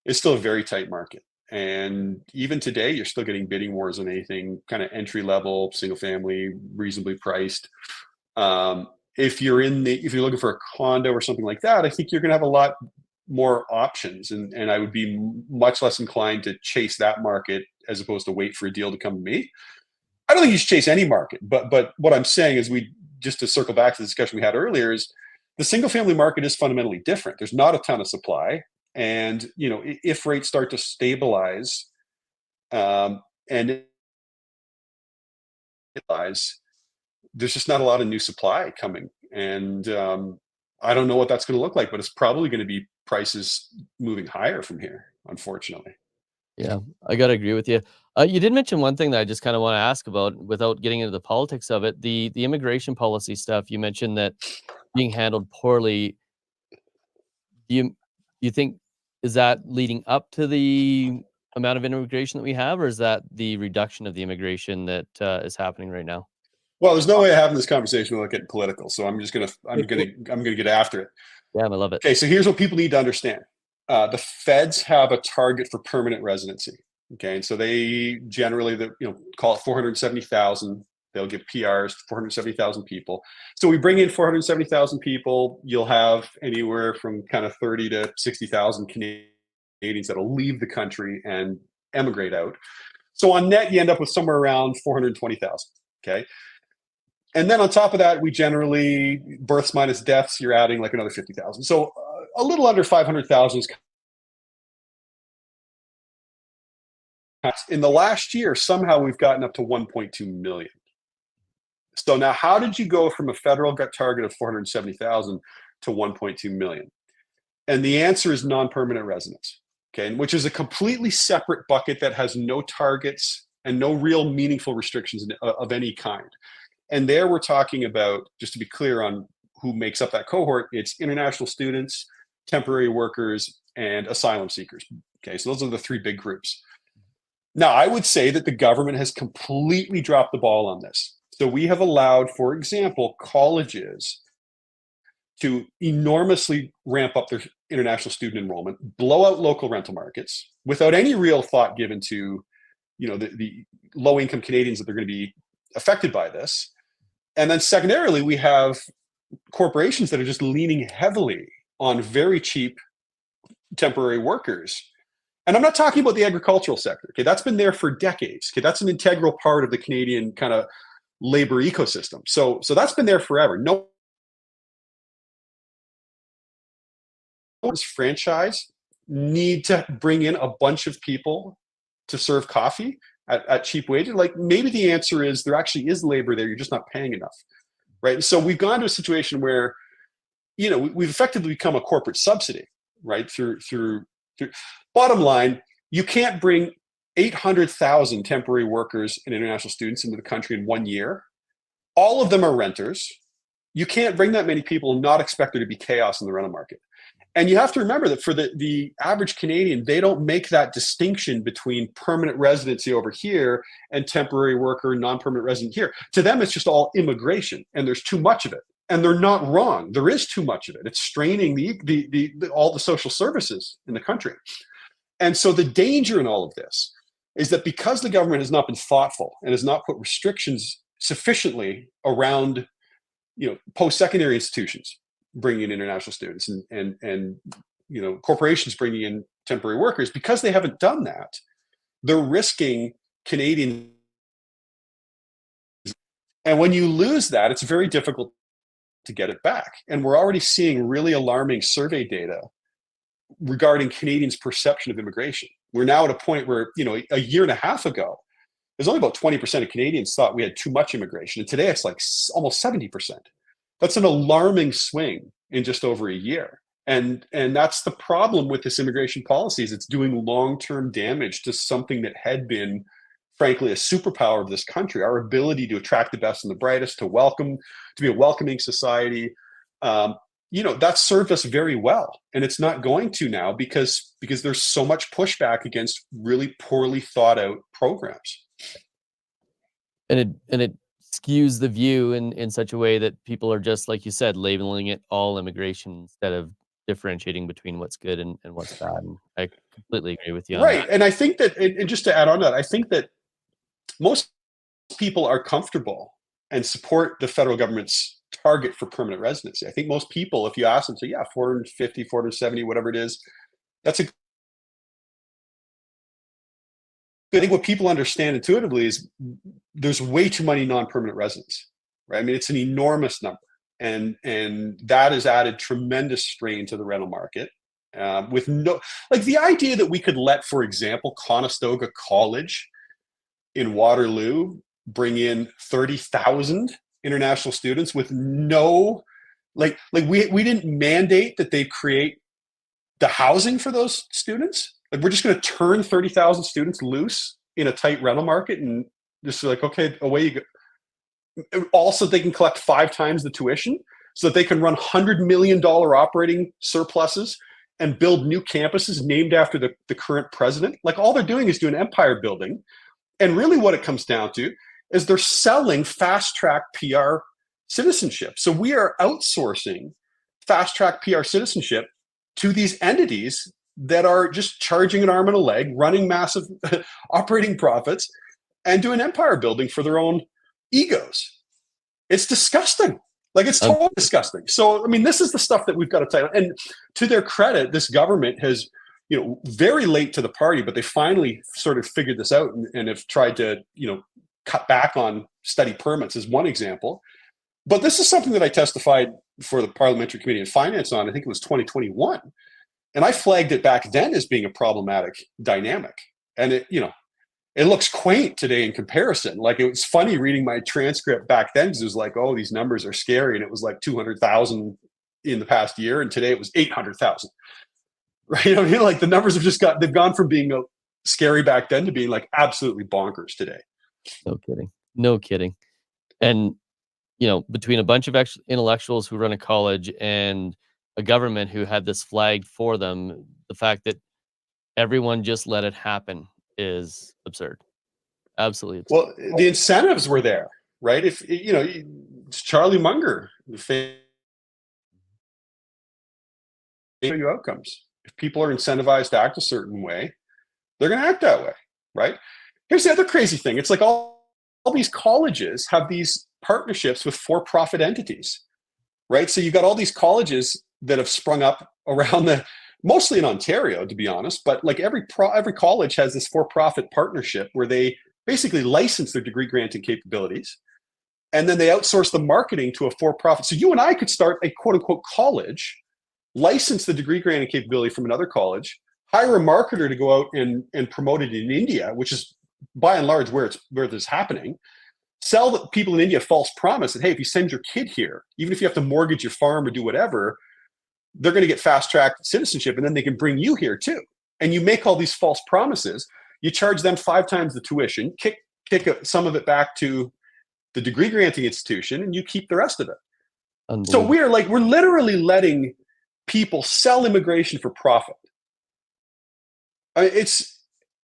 it's still a very tight market. And even today, you're still getting bidding wars on anything kind of entry-level, single family, reasonably priced. If you're looking for a condo or something like that, I think you're going to have a lot more options, and I would be much less inclined to chase that market as opposed to wait for a deal to come to me. I don't think you should chase any market, but what I'm saying is, just to circle back to the discussion we had earlier, is the single family market is fundamentally different. There's not a ton of supply, and if rates start to stabilize, and there's just not a lot of new supply coming, and I don't know what that's going to look like, but it's probably going to be prices moving higher from here, unfortunately. Yeah, I gotta agree with you. You did mention one thing that I just kind of want to ask about without getting into the politics of it. The immigration policy stuff. You mentioned that being handled poorly. Do you think, is that leading up to the amount of immigration that we have, or is that the reduction of the immigration that is happening right now? Well, there's no way of having this conversation without getting political, so I'm gonna get after it. Yeah, I love it. Okay, so here's what people need to understand. The feds have a target for permanent residency. Okay, and so they generally, call it 470,000. They'll give PRs to 470,000 people. So we bring in 470,000 people. You'll have anywhere from kind of 30 to 60,000 Canadians that'll leave the country and emigrate out. So on net, you end up with somewhere around 420,000. Okay. And then on top of that, we generally, births minus deaths, you're adding like another 50,000. So a little under 500,000 is. In the last year, somehow we've gotten up to 1.2 million. So now, how did you go from a federal target of 470,000 to 1.2 million? And the answer is non-permanent residents, okay, which is a completely separate bucket that has no targets and no real meaningful restrictions of any kind. And there we're talking about, just to be clear on who makes up that cohort, it's international students, temporary workers, and asylum seekers. Okay, so those are the three big groups. Now, I would say that the government has completely dropped the ball on this. So we have allowed, for example, colleges to enormously ramp up their international student enrollment, blow out local rental markets without any real thought given to, the low-income Canadians that they're going to be affected by this. And then secondarily, we have corporations that are just leaning heavily on very cheap temporary workers. And I'm not talking about the agricultural sector. Okay, that's been there for decades. Okay, that's an integral part of the Canadian kind of labor ecosystem. So that's been there forever. No franchise need to bring in a bunch of people to serve coffee at cheap wages? Like, maybe the answer is there actually is labor there, you're just not paying enough, right? And so we've gone to a situation where, we've effectively become a corporate subsidy, right? Through bottom line, you can't bring 800,000 temporary workers and international students into the country in 1 year. All of them are renters. You can't bring that many people and not expect there to be chaos in the rental market. And you have to remember that for the average Canadian, they don't make that distinction between permanent residency over here and temporary worker, non-permanent resident here. To them, it's just all immigration, and there's too much of it. And they're not wrong. There is too much of it. It's straining all the social services in the country. And so the danger in all of this is that because the government has not been thoughtful and has not put restrictions sufficiently around, post-secondary institutions bringing in international students and corporations bringing in temporary workers, because they haven't done that, they're risking Canadian. And when you lose that, it's very difficult to get it back. And we're already seeing really alarming survey data regarding Canadians' perception of immigration. We're now at a point where, a year and a half ago, there's only about 20% of Canadians thought we had too much immigration. And today it's like almost 70%. That's an alarming swing in just over a year. And that's the problem with this immigration policy, is it's doing long-term damage to something that had been, frankly, a superpower of this country, our ability to attract the best and the brightest, to be a welcoming society. That served us very well, and it's not going to now because there's so much pushback against really poorly thought out programs. And it skews the view in such a way that people are just, like you said, labeling it all immigration instead of differentiating between what's good and what's bad. And I completely agree with you on Right. that. And I think that, and just to add on to that, I think that most people are comfortable and support the federal government's target for permanent residency. I think most people, if you ask them, say, yeah, 450, 470, whatever it is, that's a. I think what people understand intuitively is there's way too many non-permanent residents, right? I mean, it's an enormous number, and that has added tremendous strain to the rental market. With the idea that we could let, for example, Conestoga College in Waterloo bring in 30,000 international students with no, we didn't mandate that they create the housing for those students. Like, we're just going to turn 30,000 students loose in a tight rental market and just okay, away you go. Also, they can collect 5 times the tuition so that they can run $100 million operating surpluses and build new campuses named after the current president. Like, all they're doing is doing empire building. And really what it comes down to is they're selling fast-track PR citizenship. So we are outsourcing fast-track PR citizenship to these entities that are just charging an arm and a leg, running massive operating profits, and doing empire building for their own egos. It's disgusting. It's totally disgusting. So, I mean, this is the stuff that we've got to tighten. And to their credit, this government has, very late to the party, but they finally sort of figured this out and have tried to, cut back on study permits as one example. But this is something that I testified for the Parliamentary Committee on Finance on, I think it was 2021. And I flagged it back then as being a problematic dynamic. And it looks quaint today in comparison. It was funny reading my transcript back then, because it was like, oh, these numbers are scary. And it was like 200,000 in the past year. And today it was 800,000. Right? I mean, the numbers have they've gone from being scary back then to being absolutely bonkers today. No kidding. And, between a bunch of intellectuals who run a college and a government who had this flagged for them, the fact that everyone just let it happen is absurd. Absolutely absurd. Well, the incentives were there, right? If, it's Charlie Munger, the outcomes. If people are incentivized to act a certain way, they're going to act that way, right? Here's the other crazy thing. It's all these colleges have these partnerships with for-profit entities, right? So you've got all these colleges that have sprung up around mostly in Ontario, to be honest, but every college has this for-profit partnership where they basically license their degree granting capabilities, and then they outsource the marketing to a for-profit. So you and I could start a quote-unquote college license the degree granting capability from another college, hire a marketer to go out and promote it in India, which is by and large where this is happening. Sell the people in India a false promise that, hey, if you send your kid here, even if you have to mortgage your farm or do whatever, they're going to get fast-tracked citizenship, and then they can bring you here too. And you make all these false promises. You charge them 5 times the tuition, kick some of it back to the degree granting institution, and you keep the rest of it. So we're literally letting people sell immigration for profit. I mean, it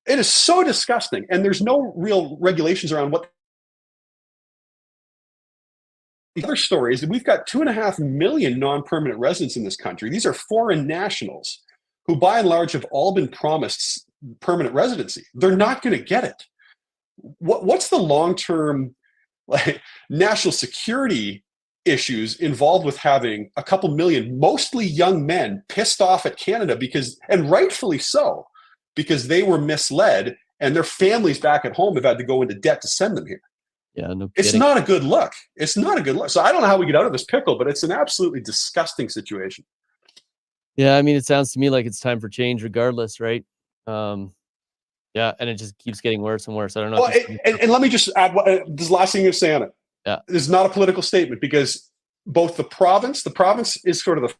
is so disgusting, and there's no real regulations around what. The other story is that we've got 2.5 million non-permanent residents in this country. These are foreign nationals who, by and large, have all been promised permanent residency. They're not going to get it. What's the long-term national security issues involved with having a couple million, mostly young men, pissed off at Canada and rightfully so, because they were misled and their families back at home have had to go into debt to send them here? Yeah, no kidding. It's not a good look. It's not a good look. So I don't know how we get out of this pickle, but it's an absolutely disgusting situation. Yeah, I mean, it sounds to me like it's time for change regardless, right? Yeah, and it just keeps getting worse and worse. I don't know. Well, and let me just add this last thing to say on it. Yeah. This is not a political statement, because both the province is sort of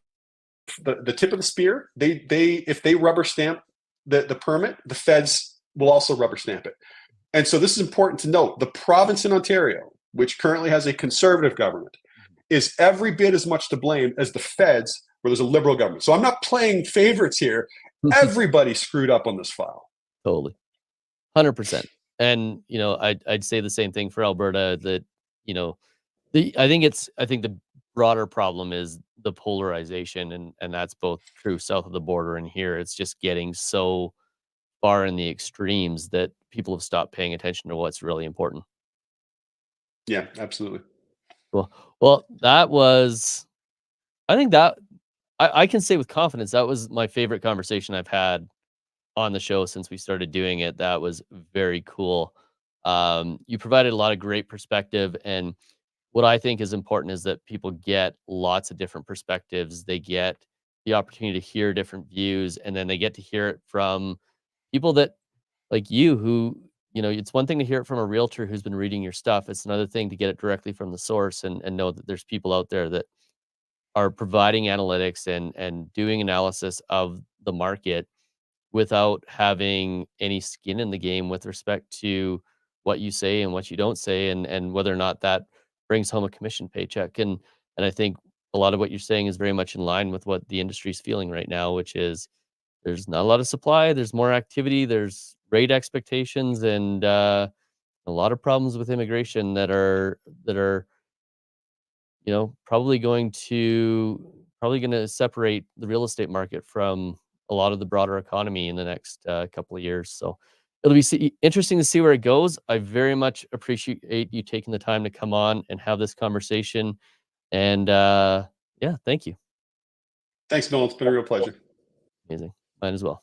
the tip of the spear. If they rubber stamp the permit, the feds will also rubber stamp it. And so this is important to note. The province in Ontario, which currently has a conservative government, is every bit as much to blame as the feds, where there's a liberal government. So I'm not playing favorites here. Everybody screwed up on this file. Totally. 100%. And, I'd say the same thing for Alberta, that, I think the broader problem is the polarization, and that's both true south of the border and here. It's just getting so far in the extremes that people have stopped paying attention to what's really important. Yeah, absolutely. Cool. Well, I think that I can say with confidence, that was my favorite conversation I've had on the show since we started doing it. That was very cool. You provided a lot of great perspective, and what I think is important is that people get lots of different perspectives. They get the opportunity to hear different views, and then they get to hear it from people that, like you, who, it's one thing to hear it from a realtor who's been reading your stuff. It's another thing to get it directly from the source, and know that there's people out there that are providing analytics and doing analysis of the market without having any skin in the game with respect to what you say and what you don't say, and whether or not that brings home a commission paycheck. And I think a lot of what you're saying is very much in line with what the industry's feeling right now, which is there's not a lot of supply, there's more activity, there's rate expectations, and a lot of problems with immigration that are probably going to separate the real estate market from a lot of the broader economy in the next couple of years. So it'll be interesting to see where it goes. I very much appreciate you taking the time to come on and have this conversation. And yeah, thank you. Thanks, Noel. It's been a real pleasure. Amazing. Mine as well.